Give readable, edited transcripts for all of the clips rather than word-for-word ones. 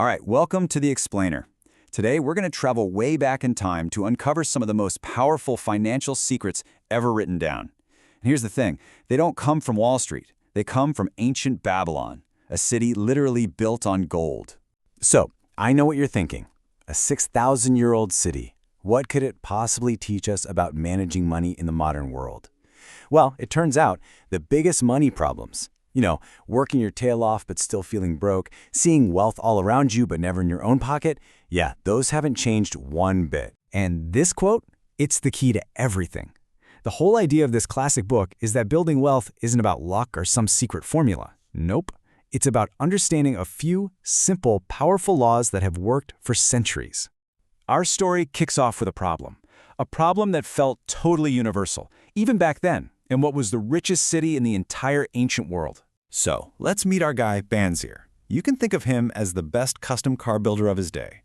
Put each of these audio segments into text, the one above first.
All right, welcome to The Explainer. Today, we're going to travel way back in time to uncover some of the most powerful financial secrets ever written down. And here's the thing, they don't come from Wall Street. They come from ancient Babylon, a city literally built on gold. So, I know what you're thinking. A 6,000-year-old city. What could it possibly teach us about managing money in the modern world? Well, it turns out the biggest money problems, working your tail off but still feeling broke, seeing wealth all around you but never in your own pocket, yeah, those haven't changed one bit. And this quote, it's the key to everything. The whole idea of this classic book is that building wealth isn't about luck or some secret formula. Nope. It's about understanding a few simple, powerful laws that have worked for centuries. Our story kicks off with a problem that felt totally universal, even back then, in what was the richest city in the entire ancient world. So, let's meet our guy, Banzir. You can think of him as the best custom car builder of his day.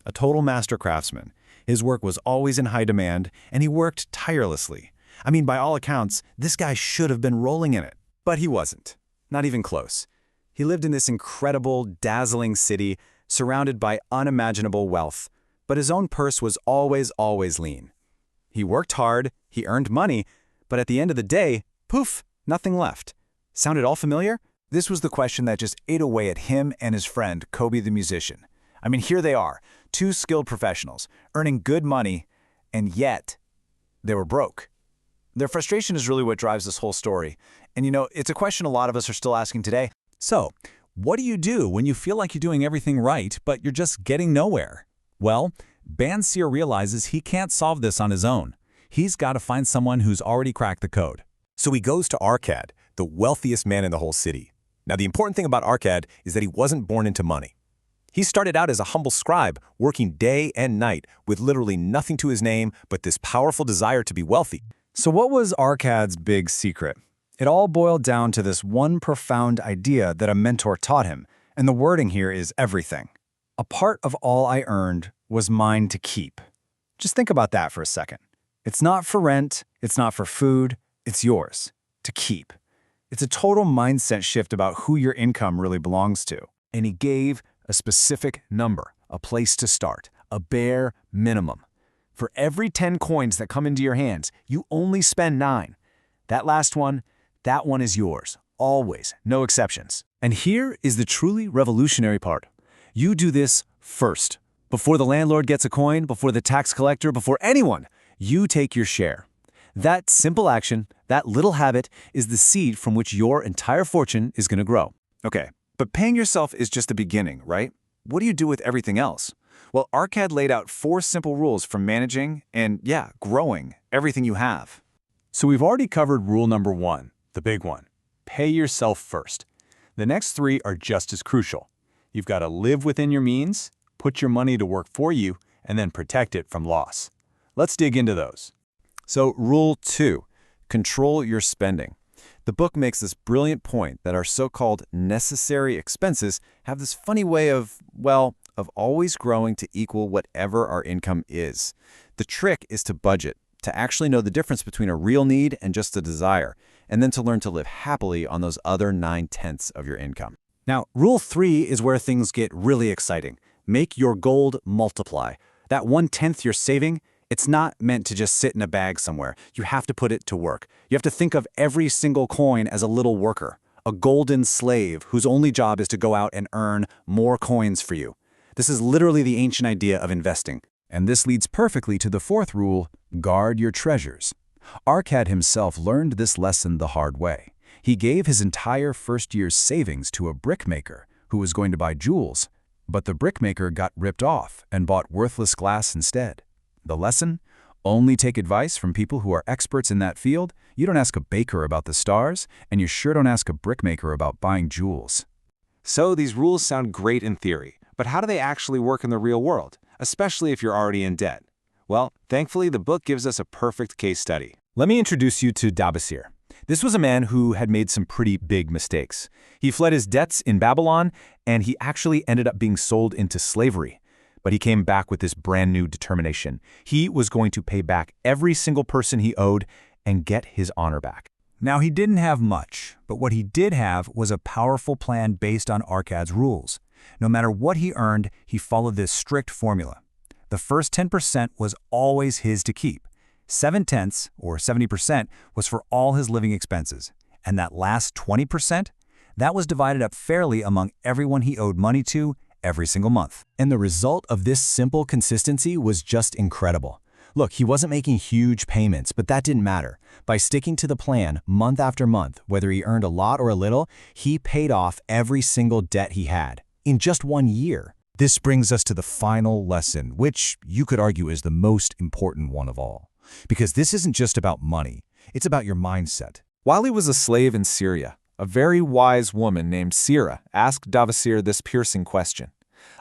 A total master craftsman. His work was always in high demand, and he worked tirelessly. I mean, by all accounts, this guy should have been rolling in it. But he wasn't. Not even close. He lived in this incredible, dazzling city, surrounded by unimaginable wealth. But his own purse was always lean. He worked hard, he earned money, but at the end of the day, poof, nothing left. Sounded all familiar? This was the question that just ate away at him and his friend, Kobe the musician. I mean, here they are, two skilled professionals, earning good money, and yet they were broke. Their frustration is really what drives this whole story. And it's a question a lot of us are still asking today. So, what do you do when you feel like you're doing everything right, but you're just getting nowhere? Well, Banzir realizes he can't solve this on his own. He's got to find someone who's already cracked the code. So he goes to Arkad, the wealthiest man in the whole city. Now, the important thing about Arkad is that he wasn't born into money. He started out as a humble scribe, working day and night with literally nothing to his name but this powerful desire to be wealthy. So what was Arkad's big secret? It all boiled down to this one profound idea that a mentor taught him, and the wording here is everything. A part of all I earned was mine to keep. Just think about that for a second. It's not for rent, it's not for food, it's yours, to keep. It's a total mindset shift about who your income really belongs to. And he gave a specific number, a place to start, a bare minimum. For every 10 coins that come into your hands, you only spend 9. That last one, that one is yours, always, no exceptions. And here is the truly revolutionary part. You do this first. Before the landlord gets a coin, before the tax collector, before anyone, you take your share. That simple action, that little habit, is the seed from which your entire fortune is going to grow. Okay, but paying yourself is just the beginning, right? What do you do with everything else? Well, Arkad laid out 4 simple rules for managing and, growing everything you have. So we've already covered rule number 1, the big one. Pay yourself first. The next 3 are just as crucial. You've got to live within your means, put your money to work for you, and then protect it from loss. Let's dig into those. So, rule 2, control your spending. The book makes this brilliant point that our so-called necessary expenses have this funny way of always growing to equal whatever our income is. The trick is to budget, to actually know the difference between a real need and just a desire, and then to learn to live happily on those other 9/10 of your income. Now, rule 3 is where things get really exciting. Make your gold multiply. That 1/10 you're saving, it's not meant to just sit in a bag somewhere. You have to put it to work. You have to think of every single coin as a little worker, a golden slave whose only job is to go out and earn more coins for you. This is literally the ancient idea of investing. And this leads perfectly to the 4th rule, guard your treasures. Arkad himself learned this lesson the hard way. He gave his entire first year's savings to a brickmaker who was going to buy jewels, but the brickmaker got ripped off and bought worthless glass instead. The lesson? Only take advice from people who are experts in that field. You don't ask a baker about the stars, and you sure don't ask a brickmaker about buying jewels. So these rules sound great in theory, but how do they actually work in the real world, especially if you're already in debt? Well, thankfully, the book gives us a perfect case study. Let me introduce you to Banzir. This was a man who had made some pretty big mistakes. He fled his debts in Babylon, and he actually ended up being sold into slavery. But he came back with this brand new determination. He was going to pay back every single person he owed and get his honor back. Now, he didn't have much, but what he did have was a powerful plan based on Arkad's rules. No matter what he earned, he followed this strict formula. The first 10% was always his to keep. 7/10, or 70%, was for all his living expenses. And that last 20%? That was divided up fairly among everyone he owed money to every single month. And the result of this simple consistency was just incredible. Look, he wasn't making huge payments, but that didn't matter. By sticking to the plan month after month, whether he earned a lot or a little, he paid off every single debt he had in just 1 year. This brings us to the final lesson, which you could argue is the most important one of all. Because this isn't just about money, it's about your mindset. While he was a slave in Syria, a very wise woman named Sira asked Davasir this piercing question.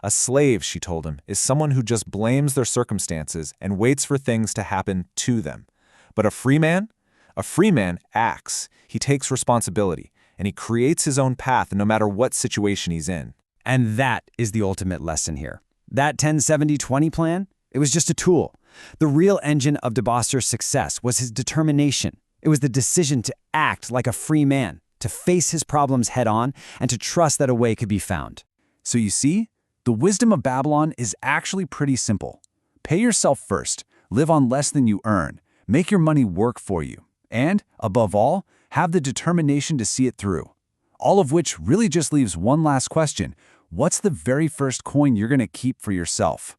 A slave, she told him, is someone who just blames their circumstances and waits for things to happen to them. But a free man acts, he takes responsibility, and he creates his own path no matter what situation he's in. And that is the ultimate lesson here. That 10-70-20 plan, it was just a tool. The real engine of Dabasir's success was his determination. It was the decision to act like a free man, to face his problems head on, and to trust that a way could be found. So you see, the wisdom of Babylon is actually pretty simple. Pay yourself first, live on less than you earn, make your money work for you, and, above all, have the determination to see it through. All of which really just leaves one last question. What's the very first coin you're going to keep for yourself?